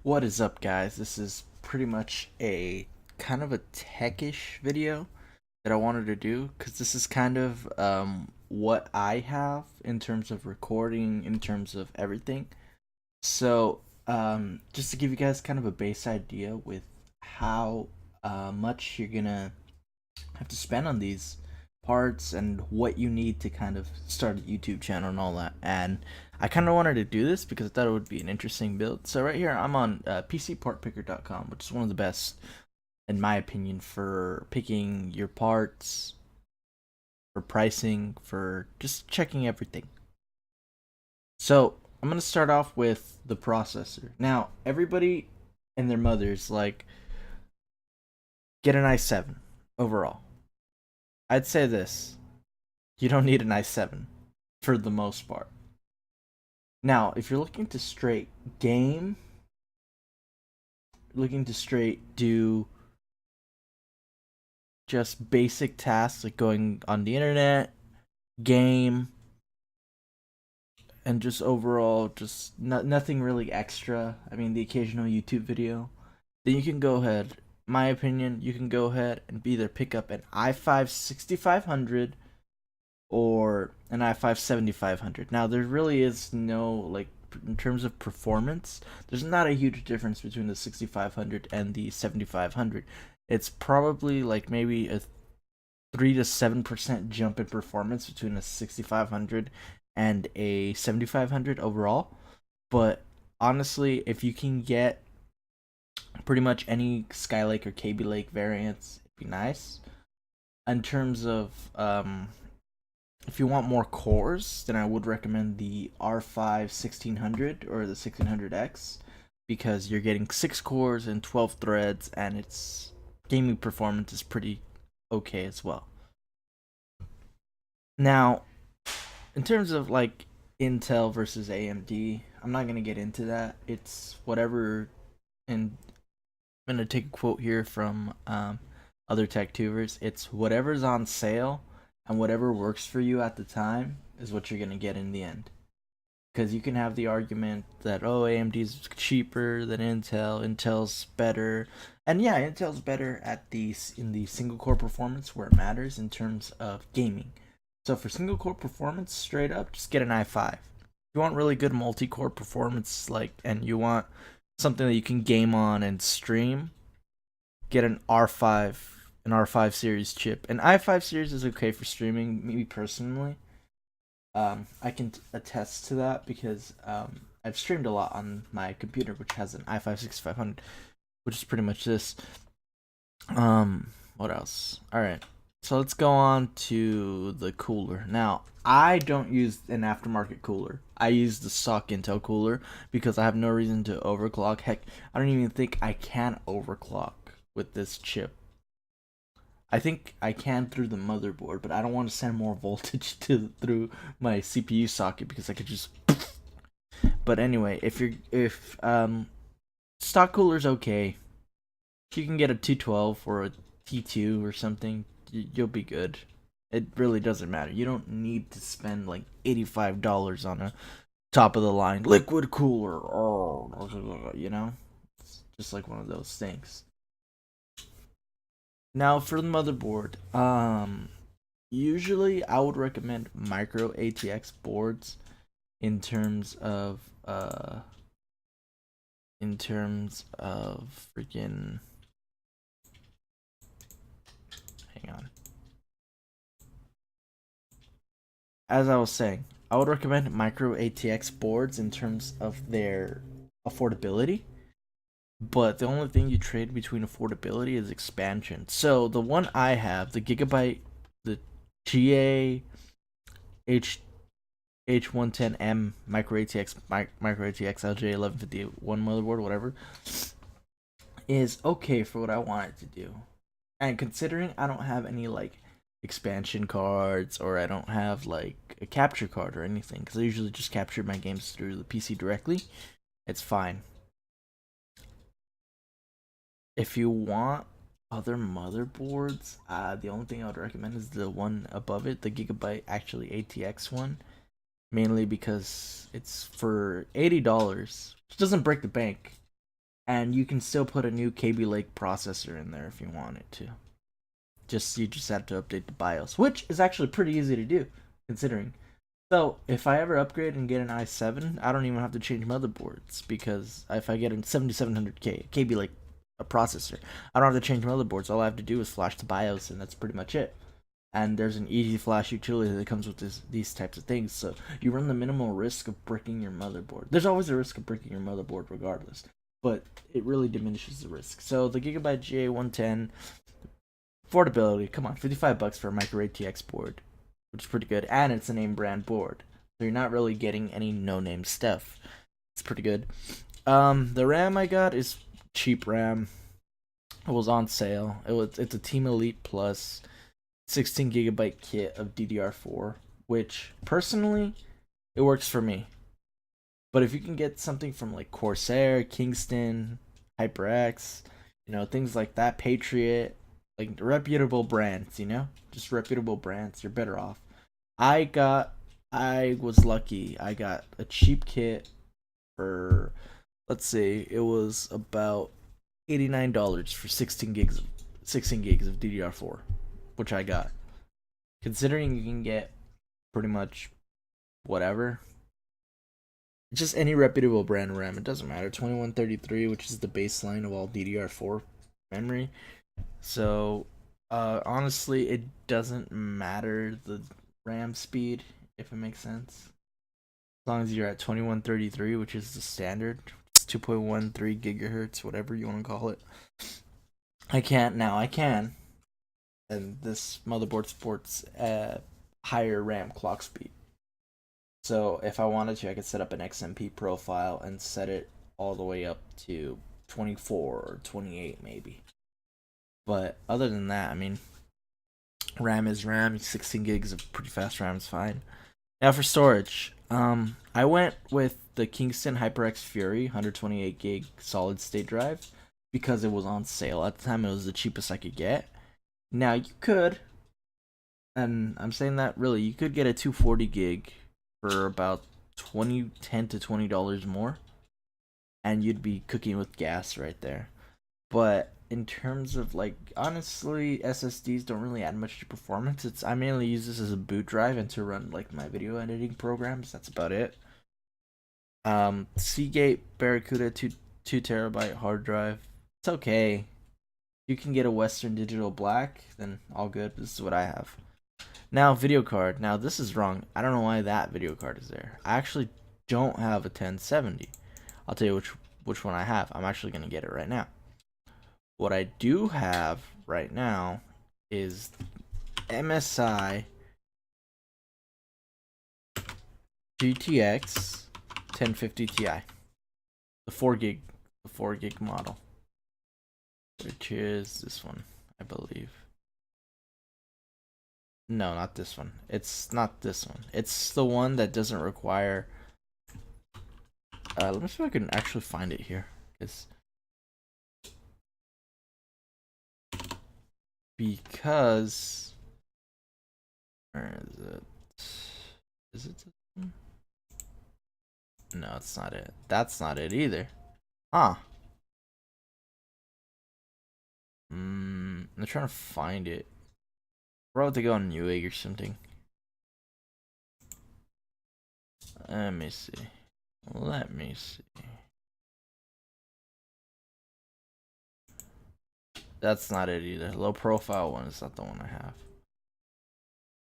What is up, guys? This is pretty much a kind of a techish video that I wanted to do because this is kind of what I have in terms of recording, in terms of everything. So, just to give you guys kind of a base idea with how much you're gonna have to spend on these parts and what you need to kind of start a YouTube channel and all that. And I kind of wanted to do this because I thought it would be an interesting build. So right here, I'm on PCPartPicker.com, which is one of the best, in my opinion, for picking your parts, for pricing, for just checking everything. So I'm gonna start off with the processor. Now, everybody and their mothers like get an i7 overall. I'd say this: you don't need an i7 for the most part. Now, if you're looking to straight game, looking to straight do just basic tasks like going on the internet, game, and just overall, just nothing really extra. I mean, the occasional YouTube video. Then you can go ahead, my opinion, you can go ahead and either pick up an i5 6500 or an i5 7500. Now, there really is no, like, in terms of performance, there's not a huge difference between the 6500 and the 7500. It's probably like maybe a 3 to 7% jump in performance between a 6500 and a 7500 overall. But honestly, if you can get pretty much any Skylake or KB Lake variants, it'd be nice. In terms of if you want more cores, then I would recommend the R5 1600 or the 1600X because you're getting 6 cores and 12 threads, and its gaming performance is pretty okay as well. Now, in terms of like Intel versus AMD, I'm not gonna get into that. It's whatever, and I'm gonna take a quote here from other tech tubers. It's whatever's on sale and whatever works for you at the time is what you're gonna get in the end. Because you can have the argument that, oh, AMD's cheaper than Intel's better, and yeah, Intel's better at in the single core performance where it matters in terms of gaming. So for single core performance, straight up, just get an i5. If you want really good multi core performance, like, and you want something that you can game on and stream, get an R5 series chip. An i5 series is okay for streaming. Me personally, I can attest to that because I've streamed a lot on my computer, which has an i5 6500, which is pretty much this. What else? All right, so let's go on to the cooler. Now, I don't use an aftermarket cooler. I use the stock Intel cooler because I have no reason to overclock. Heck, I don't even think I can overclock with this chip. I think I can through the motherboard, but I don't want to send more voltage through my CPU socket because I could just. But anyway, if stock cooler's okay, if you can get a 212 or a T2 or something, you'll be good. It really doesn't matter. You don't need to spend like $85 on a top of the line liquid cooler. Oh, you know, it's just like one of those things. Now for the motherboard, usually I would recommend micro ATX boards in terms of freaking, hang on. As I was saying, I would recommend micro ATX boards in terms of their affordability. But the only thing you trade between affordability is expansion. So the one I have, the Gigabyte, the GA H110M micro ATX LJ1151 motherboard, whatever, is okay for what I want it to do. And considering I don't have any like expansion cards, or I don't have like a capture card or anything, because I usually just capture my games through the PC directly, it's fine. If you want other motherboards, the only thing I would recommend is the one above it, the Gigabyte actually ATX one. Mainly because it's for $80, which doesn't break the bank. and you can still put a new KB Lake processor in there if you want it to. You just have to update the BIOS, which is actually pretty easy to do, considering. So if I ever upgrade and get an i7, I don't even have to change motherboards, because if I get a 7700K KB Lake a processor, I don't have to change motherboards. All I have to do is flash the BIOS, and that's pretty much it. And there's an easy flash utility that comes with these types of things, so you run the minimal risk of bricking your motherboard. There's always a risk of bricking your motherboard regardless, but it really diminishes the risk. So the Gigabyte GA110, affordability, come on, $55 for a micro ATX board, which is pretty good, and it's a name brand board, so you're not really getting any no-name stuff. It's pretty good. The RAM I got is cheap RAM. It was on sale. It's a Team Elite Plus 16 gigabyte kit of DDR4, which personally it works for me. But if you can get something from like Corsair, Kingston, HyperX, things like that, Patriot, like reputable brands, just reputable brands, you're better off. I was lucky. I got a cheap kit for, let's see, it was about $89 for 16 gigs of DDR4, which I got. Considering you can get pretty much whatever, just any reputable brand RAM, it doesn't matter. 2133, which is the baseline of all DDR4 memory. So, honestly, it doesn't matter the RAM speed, if it makes sense. As long as you're at 2133, which is the standard, it's 2.13 gigahertz, whatever you want to call it. I can. And this motherboard supports a higher RAM clock speed. So if I wanted to, I could set up an XMP profile and set it all the way up to 24 or 28 maybe. But other than that, I mean, RAM is RAM. 16 gigs of pretty fast RAM is fine. Now for storage, I went with the Kingston HyperX Fury 128 gig solid state drive because it was on sale at the time. It was the cheapest I could get. Now you could, and I'm saying that really, you could get a 240 gig for about $10 to $20 more, and you'd be cooking with gas right there. But in terms of honestly, SSDs don't really add much to performance. I mainly use this as a boot drive and to run like my video editing programs. That's about it. Seagate Barracuda 2 terabyte hard drive. It's okay. You can get a Western Digital Black, then all good. This is what I have. Now, video card. Now, this is wrong. I don't know why that video card is there. I actually don't have a 1070. I'll tell you which one I have. I'm actually going to get it right now. What I do have right now is MSI GTX 1050 Ti. The 4 gig model. Which is this one, I believe. No, not this one. It's not this one. It's the one that doesn't require... let me see if I can actually find it here. Because... Where is it? Is it this one? No, it's not it. That's not it either. Huh. I'm trying to find it. We're about to go on Newegg or something. Let me see. That's not it either. Low profile one is not the one I have.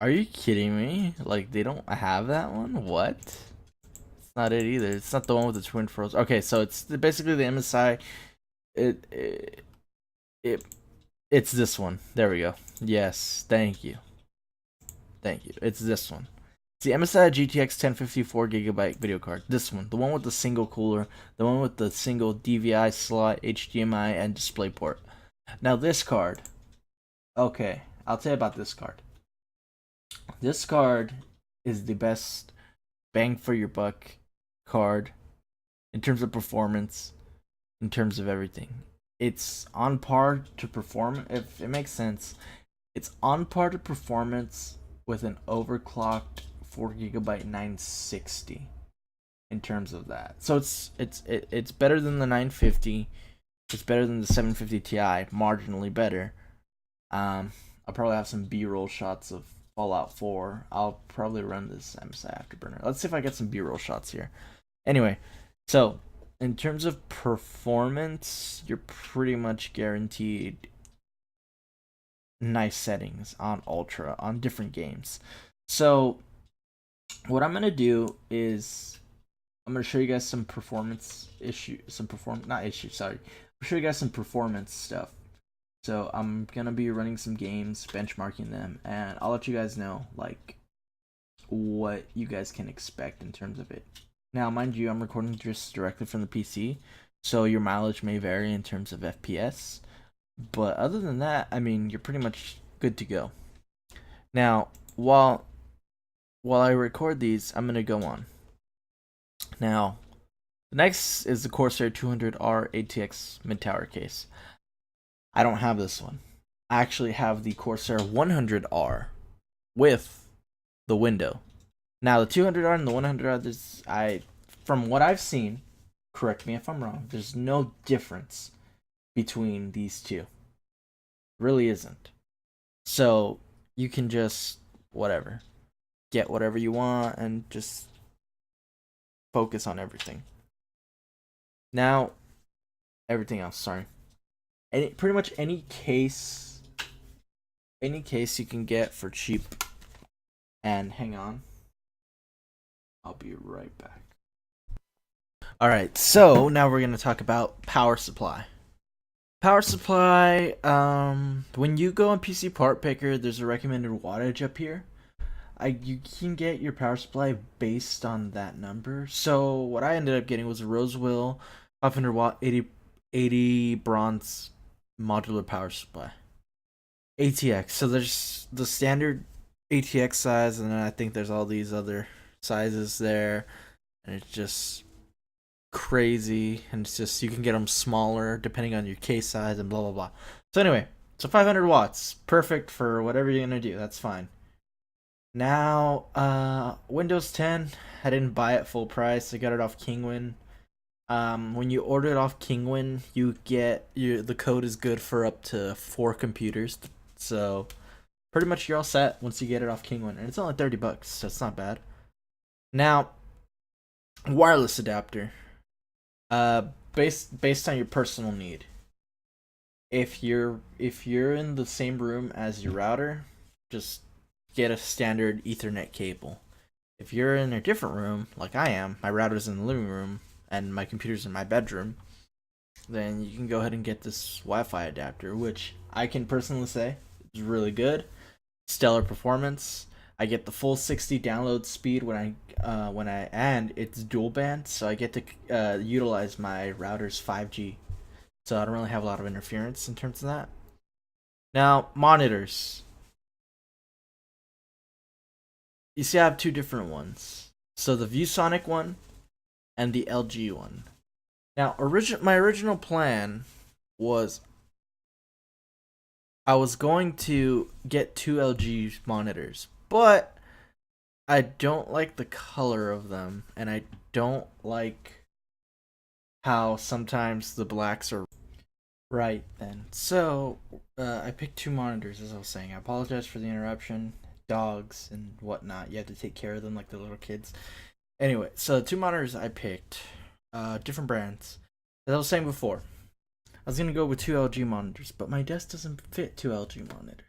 Are you kidding me? Like, they don't have that one? What? It's not it either. It's not the one with the twin froze. Okay, so it's basically the MSI. It's this one. There we go. Yes, thank you. It's this one. It's the MSI GTX 1054 gigabyte video card. This one, the one with the single cooler, the one with the single DVI slot, HDMI, and DisplayPort. Now this card. Okay, I'll tell you about this card. This card is the best bang for your buck card in terms of performance, in terms of everything. It's on par to perform, if it makes sense. It's on par to performance with an overclocked 4 gigabyte 960. in terms of that. So it's better than the 950. It's better than the 750 Ti, marginally better. I'll probably have some B-roll shots of Fallout 4. I'll probably run this MSI Afterburner. Let's see if I get some B-roll shots here. Anyway, so in terms of performance, you're pretty much guaranteed nice settings on Ultra on different games. So what I'm gonna do is I'm gonna show you guys some performance not issues. Sorry, I'll show you guys some performance stuff. So I'm gonna be running some games, benchmarking them, and I'll let you guys know like what you guys can expect in terms of it. Now, mind you, I'm recording just directly from the PC, so your mileage may vary in terms of FPS. But other than that, I mean, you're pretty much good to go. Now, while I record these, I'm gonna go on. Now, the next is the Corsair 200R ATX mid tower case. I don't have this one. I actually have the Corsair 100R with the window. Now, the 200R and the 100R, from what I've seen, correct me if I'm wrong, there's no difference between these two. Really isn't. So you can just get whatever you want and just focus on everything. Now, everything else, sorry. Pretty much any case you can get for cheap. And hang on. I'll be right back. Alright, so now we're gonna talk about power supply. Power supply, when you go on PC Part Picker, there's a recommended wattage up here. You can get your power supply based on that number. So what I ended up getting was a Rosewill 500 watt 80 bronze modular power supply. ATX. So there's the standard ATX size, and then I think there's all these other sizes there, and it's just crazy, and it's just you can get them smaller depending on your case size and blah blah blah. So anyway, so 500 watts, perfect for whatever you're gonna do. That's fine. Now, Windows 10, I didn't buy it full price. I got it off Kingwin. When you order it off Kingwin, you get the code is good for up to 4 computers. So pretty much you're all set once you get it off Kingwin, and it's only $30, so it's not bad. Now, wireless adapter. Based on your personal need. If you're in the same room as your router, just get a standard Ethernet cable. If you're in a different room, like I am, my router's in the living room and my computer's in my bedroom, then you can go ahead and get this Wi-Fi adapter, which I can personally say is really good. Stellar performance. I get the full 60 download speed and it's dual band, so I get to utilize my router's 5G. So I don't really have a lot of interference in terms of that. Now, monitors. You see I have 2 different ones. So the ViewSonic one and the LG one. Now, my original plan was I was going to get 2 LG monitors, but I don't like the color of them, and I don't like how sometimes the blacks are right then. So, I picked 2 monitors, as I was saying. I apologize for the interruption. Dogs and whatnot. You have to take care of them like the little kids. Anyway, so 2 monitors I picked. Different brands. As I was saying before, I was going to go with 2 LG monitors, but my desk doesn't fit 2 LG monitors.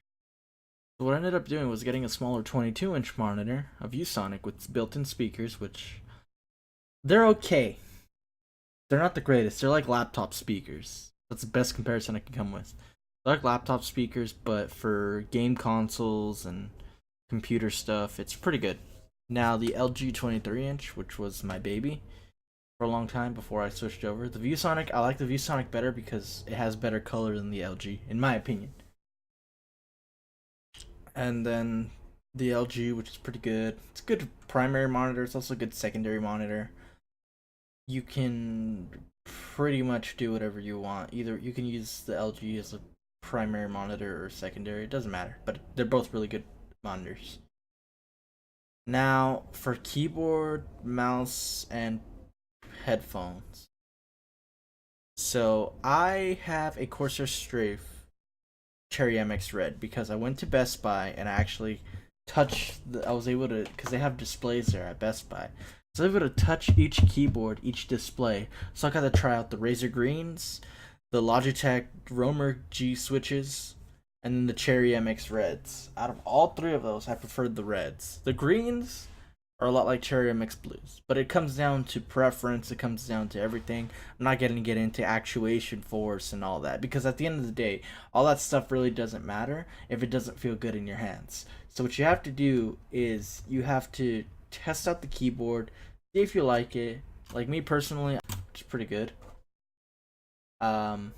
So what I ended up doing was getting a smaller 22-inch monitor, a ViewSonic with built-in speakers, which they're okay. They're not the greatest. They're like laptop speakers. That's the best comparison I can come with. They're like laptop speakers, but for game consoles and computer stuff, it's pretty good. Now, the LG 23-inch, which was my baby for a long time before I switched over. The ViewSonic, I like the ViewSonic better because it has better color than the LG, in my opinion. And then the LG, which is pretty good. It's a good primary monitor. It's also a good secondary monitor. You can pretty much do whatever you want. Either you can use the LG as a primary monitor or secondary. It doesn't matter, but they're both really good monitors. Now, for keyboard, mouse, and headphones. So I have a Corsair Strafe Cherry MX Red because I went to Best Buy and I actually I was able to, because they have displays there at Best Buy. So I was able to touch each keyboard, each display. So I got to try out the Razer Greens, the Logitech Roamer G switches, and then the Cherry MX Reds. Out of all three of those, I preferred the Reds. The Greens are a lot like Cherry MX Blues, but it comes down to preference. It comes down to everything. I'm not going to get into actuation force and all that because at the end of the day, all that stuff really doesn't matter if it doesn't feel good in your hands. So what you have to do is you have to test out the keyboard, see if you like it. Like me personally, it's pretty good. Um,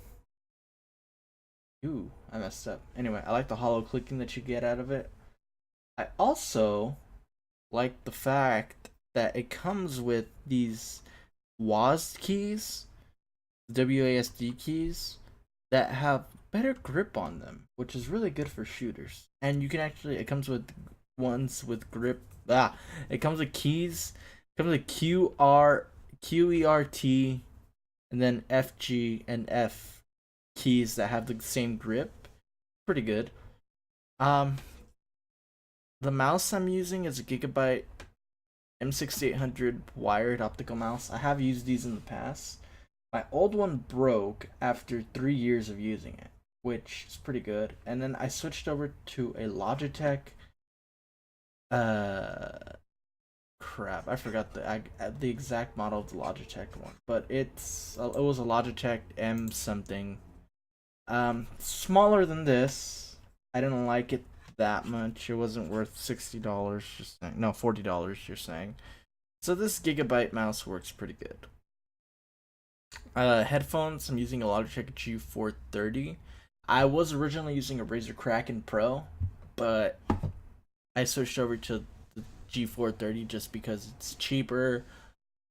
ooh, I messed up. Anyway, I like the hollow clicking that you get out of it. I also like the fact that it comes with these WASD keys, WASD keys, that have better grip on them, which is really good for shooters. And you can actually, it comes with ones with grip. It comes with keys. It comes with QERT, and then FG and F keys that have the same grip. Pretty good. Um, the mouse I'm using is a Gigabyte M6800 wired optical mouse. I have used these in the past. My old one broke after 3 years of using it, which is pretty good. And then I switched over to a Logitech. Uh, crap, I forgot the exact model of the Logitech one, but it was a Logitech M something. Smaller than this. I didn't like it that much. It wasn't worth $60. Just saying. No, $40. You're saying. So this Gigabyte mouse works pretty good. Headphones. I'm using a Logitech G430. I was originally using a Razer Kraken Pro, but I switched over to the G430 just because it's cheaper,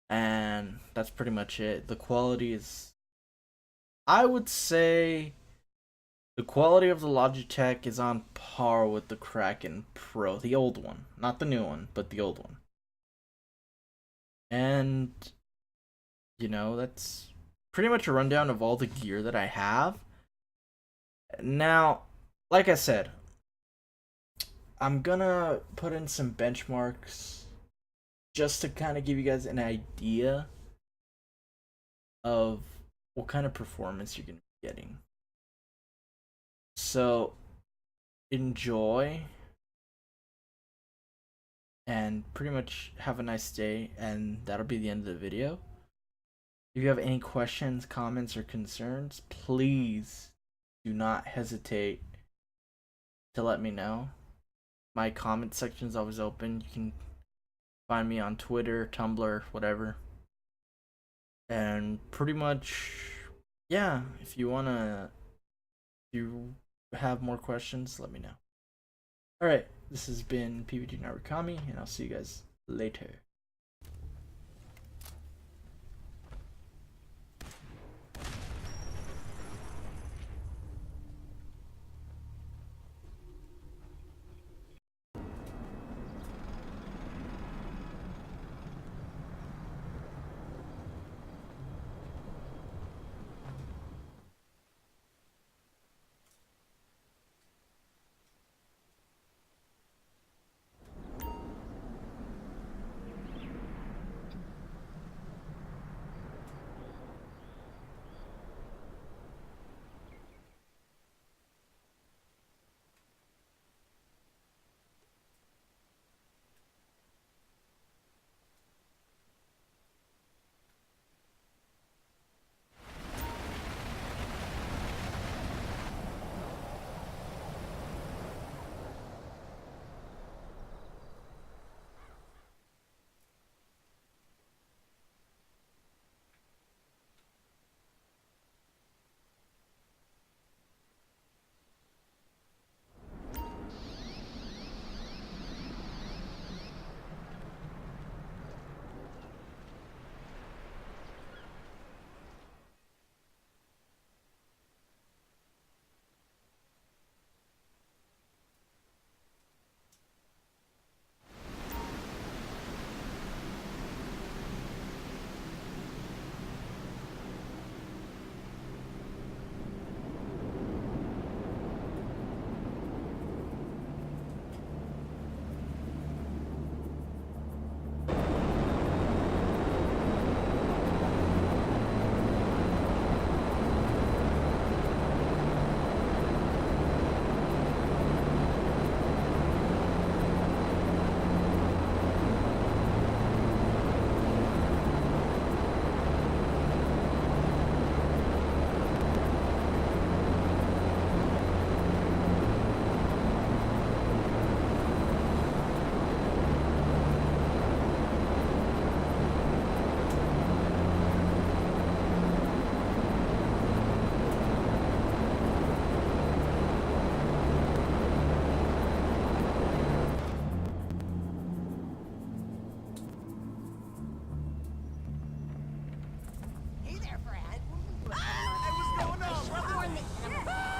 and that's pretty much it. The quality is, I would say, the quality of the Logitech is on par with the Kraken Pro, the old one, not the new one, but the old one. And that's pretty much a rundown of all the gear that I have. Now, like I said, I'm gonna put in some benchmarks just to kind of give you guys an idea of what kind of performance you're gonna be getting. So, enjoy and pretty much have a nice day, and that'll be the end of the video. If you have any questions, comments, or concerns, please do not hesitate to let me know. My comment section is always open. You can find me on Twitter, Tumblr, whatever. And pretty much, yeah, if you have more questions, let me know. Alright, this has been PvG Narukami, and I'll see you guys later. We're more in the